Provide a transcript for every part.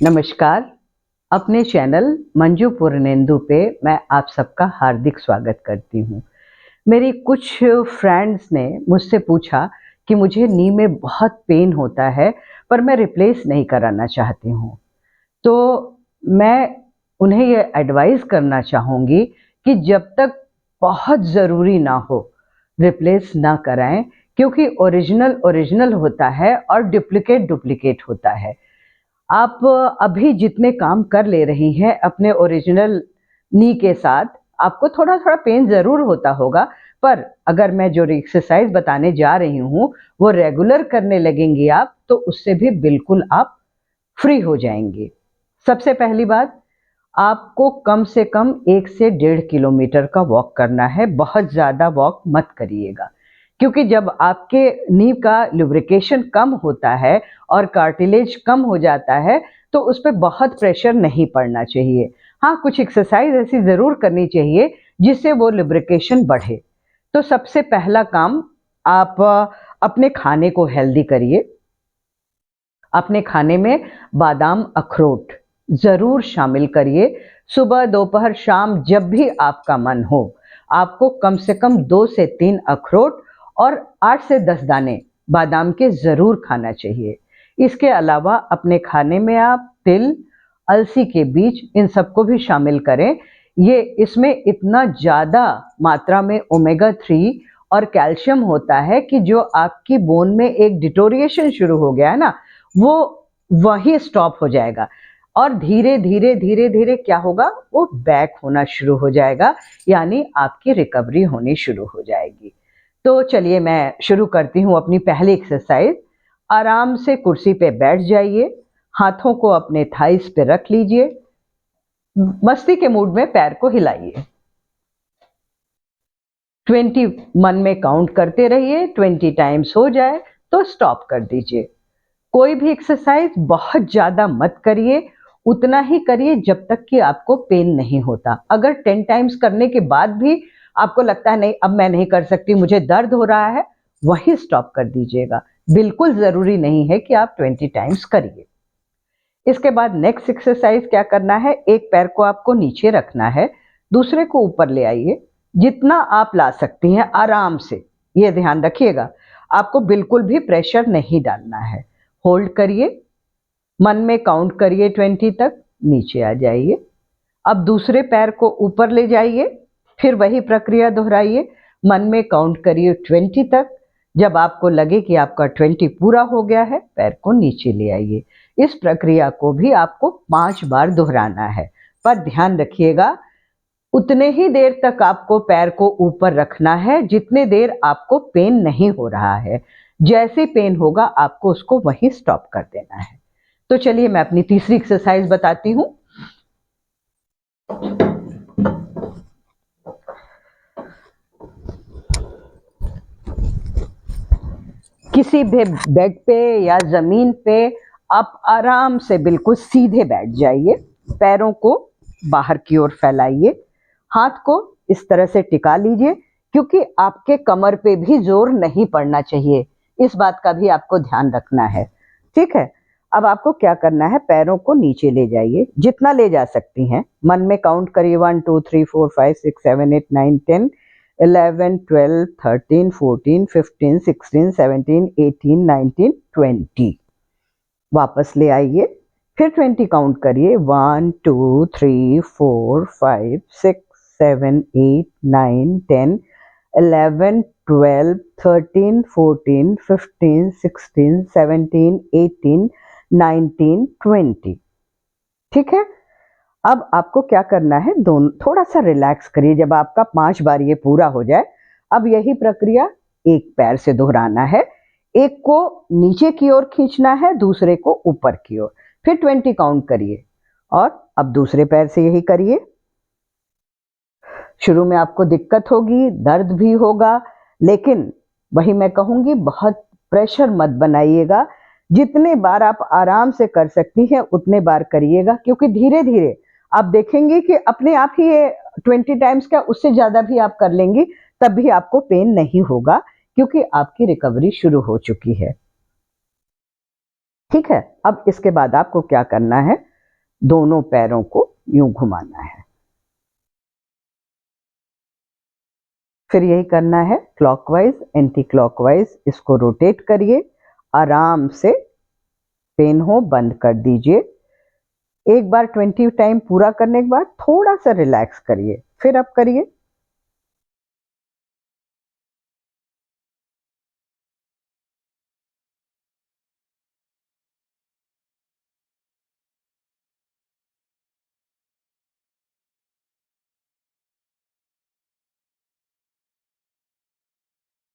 नमस्कार। अपने चैनल मंजू पूर्णेंदु पे मैं आप सबका हार्दिक स्वागत करती हूँ। मेरी कुछ फ्रेंड्स ने मुझसे पूछा कि मुझे नी में बहुत पेन होता है पर मैं रिप्लेस नहीं कराना चाहती हूँ। तो मैं उन्हें ये एडवाइस करना चाहूँगी कि जब तक बहुत ज़रूरी ना हो रिप्लेस ना कराएं, क्योंकि ओरिजिनल ओरिजिनल होता है और डुप्लीकेट डुप्लीकेट होता है। आप अभी जितने काम कर ले रही हैं अपने ओरिजिनल नी के साथ, आपको थोड़ा-थोड़ा पेन ज़रूर होता होगा, पर अगर मैं जो एक्सरसाइज़ बताने जा रही हूँ, वो रेगुलर करने लगेंगी आप, तो उससे भी बिल्कुल आप फ्री हो जाएँगी। सबसे पहली बात, आपको कम से कम 1 से 1.5 किलोमीटर का वॉक करना है, बहुत ज़्यादा वॉक मत करिएगा। क्योंकि जब आपके नी का लुब्रिकेशन कम होता है और कार्टिलेज कम हो जाता है, तो उस पे बहुत प्रेशर नहीं पड़ना चाहिए। हाँ, कुछ एक्सरसाइज़ ऐसी ज़रूर करनी चाहिए जिससे वो लुब्रिकेशन बढ़े। तो सबसे पहला काम, आप अपने खाने को हेल्दी करिए। अपने खाने में बादाम, अखरोट ज़रूर शामिल करिए। सुबह, दोपहर, शाम जब भी आपका मन हो, आपको कम से कम 2 से 3 अखरोट और 8 से 10 दाने बादाम के ज़रूर खाना चाहिए। इसके अलावा अपने खाने में आप तिल, अलसी के बीज इन सबको भी शामिल करें। ये इसमें इतना ज़्यादा मात्रा में ओमेगा 3 और कैल्शियम होता है कि जो आपकी बोन में एक डिटोरिएशन शुरू हो गया है ना, वो वहीं स्टॉप हो जाएगा और धीरे-धीरे क्या होगा, वो बैक होना शुरू हो जाएगा, यानी आपकी रिकवरी होनी शुरू हो जाएगी। तो चलिए मैं शुरू करती हूँ अपनी पहली एक्सरसाइज। आराम से कुर्सी पे बैठ जाइए, हाथों को अपने थाइस पे रख लीजिए, मस्ती के मूड में पैर को हिलाइए। 20 मन में काउंट करते रहिए, 20 टाइम्स हो जाए तो स्टॉप कर दीजिए। कोई भी एक्सरसाइज बहुत ज़्यादा मत करिए, उतना ही करिए जब तक कि आपको पेन नहीं होता। अगर 10 टाइम्स करने के बाद भी आपको लगता है नहीं अब मैं नहीं कर सकती, मुझे दर्द हो रहा है, वहीं स्टॉप कर दीजिएगा। बिल्कुल ज़रूरी नहीं है कि आप 20 टाइम्स करिए। इसके बाद नेक्स्ट एक्सरसाइज क्या करना है, एक पैर को आपको नीचे रखना है, दूसरे को ऊपर ले आइए। जितना आप ला सकती हैं आराम से, ये ध्यान रखिएगा, आपको बिल्कुल भी प्रेशर नहीं डालना है। होल्ड करिए, मन में काउंट करिए 20 तक, नीचे आ जाइए। अब दूसरे पैर को ऊपर ले जाइए, फिर वही प्रक्रिया दोहराइए, मन में काउंट करिए 20 तक। जब आपको लगे कि आपका 20 पूरा हो गया है, पैर को नीचे ले आइए। इस प्रक्रिया को भी आपको 5 बार दोहराना है, पर ध्यान रखिएगा उतने ही देर तक आपको पैर को ऊपर रखना है जितने देर आपको पेन नहीं हो रहा है। जैसे पेन होगा आपको उसको वहीं स्टॉप कर देना है। तो चलिए मैं अपनी तीसरी एक्सरसाइज बताती हूँ। किसी भी बेड पे या जमीन पे आप आराम से बिल्कुल सीधे बैठ जाइए, पैरों को बाहर की ओर फैलाइए, हाथ को इस तरह से टिका लीजिए, क्योंकि आपके कमर पे भी जोर नहीं पड़ना चाहिए। इस बात का भी आपको ध्यान रखना है, ठीक है। अब आपको क्या करना है, पैरों को नीचे ले जाइए, जितना ले जा सकती हैं। मन में काउंट करिए 1 2 3 4 5 6 7 8 9 10 11 12 13 14 15 16 17 18 19 20। वापस ले आइए, फिर 20 काउंट करिए 1 2 3 4 5 6 7 8 9 10 11 12 13 14 15 16 17 18 19 20। ठीक है। अब आपको क्या करना है, दोनों थोड़ा सा रिलैक्स करिए। जब आपका 5 बार ये पूरा हो जाए, अब यही प्रक्रिया एक पैर से दोहराना है। एक को नीचे की ओर खींचना है, दूसरे को ऊपर की ओर। फिर 20 काउंट करिए और अब दूसरे पैर से यही करिए। शुरू में आपको दिक्कत होगी, दर्द भी होगा, लेकिन वही मैं कहूँगी बहुत प्रेशर मत बनाइएगा। जितने बार आप आराम से कर सकती हैं उतने बार करिएगा, क्योंकि धीरे-धीरे आप देखेंगे कि अपने आप ही ये 20 टाइम्स क्या उससे ज़्यादा भी आप कर लेंगी, तब भी आपको पेन नहीं होगा, क्योंकि आपकी रिकवरी शुरू हो चुकी है। ठीक है। अब इसके बाद आपको क्या करना है, दोनों पैरों को यूं घुमाना है। फिर यही करना है क्लॉकवाइज एंटी क्लॉकवाइज, इसको रोटेट करिए, आराम से पेन हो बंद कर दीजिए। एक बार 20 टाइम पूरा करने के बाद थोड़ा सा रिलैक्स करिए, फिर अब करिए।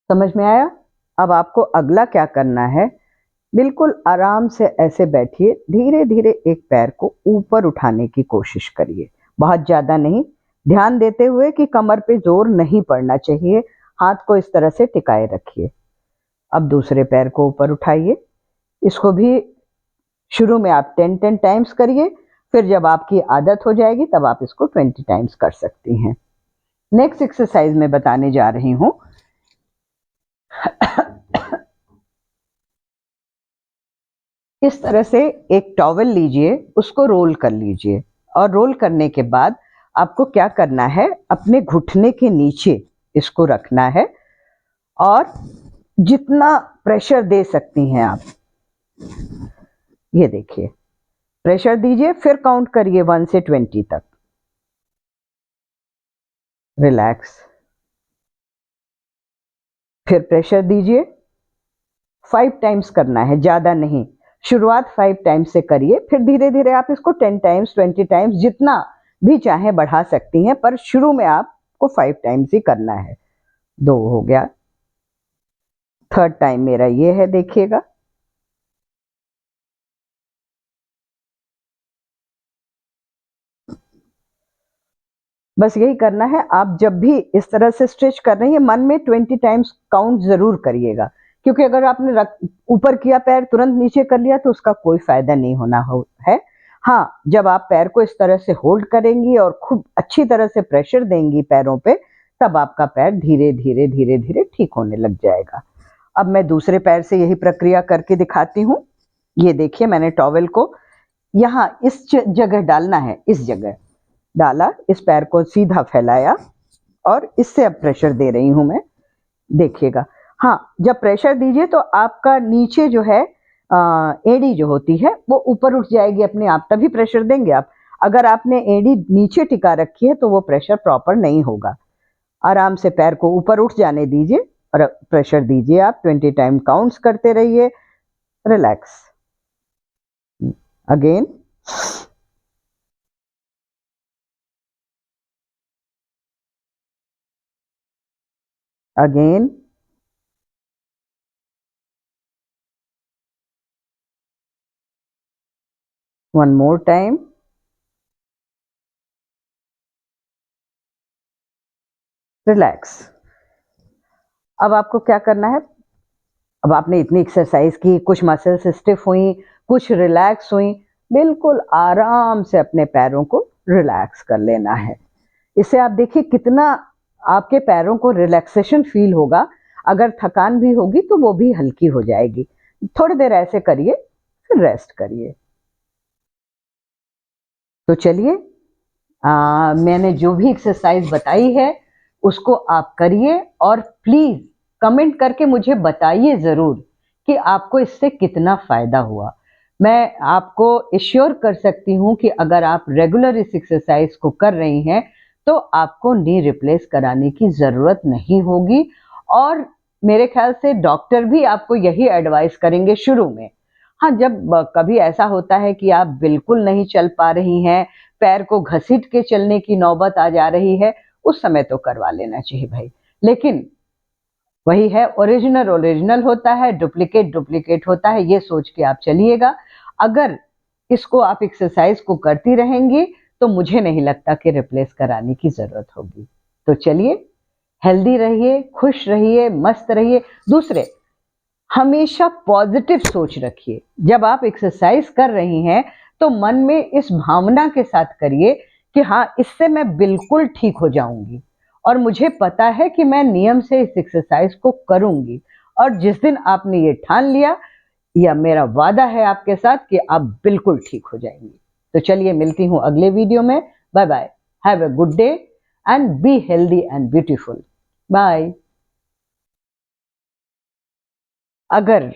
समझ में आया? अब आपको अगला क्या करना है, बिल्कुल आराम से ऐसे बैठिए, धीरे धीरे एक पैर को ऊपर उठाने की कोशिश करिए, बहुत ज़्यादा नहीं, ध्यान देते हुए कि कमर पे जोर नहीं पड़ना चाहिए। हाथ को इस तरह से टिकाए रखिए। अब दूसरे पैर को ऊपर उठाइए, इसको भी शुरू में आप 10 टाइम्स करिए, फिर जब आपकी आदत हो जाएगी तब आप इसको 20 टाइम्स कर सकती हैं। नेक्स्ट एक्सरसाइज में बताने जा रही हूँ। इस तरह से एक टॉवल लीजिए, उसको रोल कर लीजिए, और रोल करने के बाद आपको क्या करना है, अपने घुटने के नीचे इसको रखना है और जितना प्रेशर दे सकती हैं आप, ये देखिए, प्रेशर दीजिए, फिर काउंट करिए 1 से 20 तक। रिलैक्स, फिर प्रेशर दीजिए, 5 टाइम्स करना है, ज़्यादा नहीं। शुरुआत 5 टाइम्स से करिए, फिर धीरे धीरे आप इसको 10 टाइम्स 20 टाइम्स जितना भी चाहें बढ़ा सकती हैं, पर शुरू में आपको 5 टाइम्स ही करना है। 2 हो गया, थर्ड टाइम मेरा ये है, देखिएगा। बस यही करना है। आप जब भी इस तरह से स्ट्रेच कर रही हैं, मन में 20 टाइम्स काउंट जरूर करिएगा, क्योंकि अगर आपने ऊपर किया पैर तुरंत नीचे कर लिया तो उसका कोई फायदा नहीं होना है। हाँ, जब आप पैर को इस तरह से होल्ड करेंगी और खूब अच्छी तरह से प्रेशर देंगी पैरों पे, तब आपका पैर धीरे धीरे धीरे धीरे ठीक होने लग जाएगा। अब मैं दूसरे पैर से यही प्रक्रिया करके दिखाती हूँ। ये देखिए, मैंने टॉवेल को यहाँ इस जगह डालना है, इस जगह डाला, इस पैर को सीधा फैलाया और इससे अब प्रेशर दे रही हूं मैं, देखिएगा। हाँ, जब प्रेशर दीजिए तो आपका नीचे जो है एड़ी जो होती है वो ऊपर उठ जाएगी अपने आप, तभी प्रेशर देंगे आप। अगर आपने एड़ी नीचे टिका रखी है तो वो प्रेशर प्रॉपर नहीं होगा। आराम से पैर को ऊपर उठ जाने दीजिए और प्रेशर दीजिए। आप 20 टाइम काउंट्स करते रहिए। Relax, again, again, one more time, relax. अब आपको क्या करना है, अब आपने इतनी एक्सरसाइज की, कुछ मसल्स स्टिफ हुई, कुछ रिलैक्स हुई, बिल्कुल आराम से अपने पैरों को रिलैक्स कर लेना है। इससे आप देखिए कितना आपके पैरों को रिलैक्सेशन फील होगा। अगर थकान भी होगी तो वो भी हल्की हो जाएगी। थोड़ी देर ऐसे करिए, फिर रेस्ट करिए। तो चलिए, मैंने जो भी एक्सरसाइज बताई है उसको आप करिए, और प्लीज कमेंट करके मुझे बताइए जरूर कि आपको इससे कितना फायदा हुआ। मैं आपको एश्योर कर सकती हूँ कि अगर आप रेगुलर इस एक्सरसाइज को कर रही हैं तो आपको नी रिप्लेस कराने की जरूरत नहीं होगी, और मेरे ख्याल से डॉक्टर भी आपको यही एडवाइस करेंगे शुरू में। हाँ, जब कभी ऐसा होता है कि आप बिल्कुल नहीं चल पा रही हैं, पैर को घसीट के चलने की नौबत आ जा रही है, उस समय तो करवा लेना चाहिए भाई। लेकिन वही है, ओरिजिनल ओरिजिनल होता है, डुप्लीकेट डुप्लीकेट होता है, ये सोच के आप चलिएगा। अगर इसको आप एक्सरसाइज को करती रहेंगी तो मुझे नहीं लगता कि रिप्लेस कराने की जरूरत होगी। तो चलिए, हेल्दी रहिए, खुश रहिए, मस्त रहिए। दूसरे, हमेशा पॉजिटिव सोच रखिए। जब आप एक्सरसाइज कर रही हैं तो मन में इस भावना के साथ करिए कि हाँ, इससे मैं बिल्कुल ठीक हो जाऊंगी, और मुझे पता है कि मैं नियम से इस एक्सरसाइज को करूंगी। और जिस दिन आपने ये ठान लिया, या मेरा वादा है आपके साथ कि आप बिल्कुल ठीक हो जाएंगी। तो चलिए मिलती हूँ अगले वीडियो में। Bye bye, have a good day and be healthy and beautiful. Bye. अगर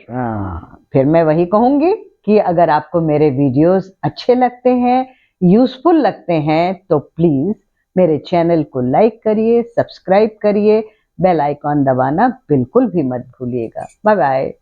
फिर मैं वही कहूँगी कि अगर आपको मेरे वीडियोस अच्छे लगते हैं, यूज़फुल लगते हैं, तो प्लीज़ मेरे चैनल को लाइक करिए, सब्सक्राइब करिए, बेल आइकॉन दबाना बिल्कुल भी मत भूलिएगा। Bye bye.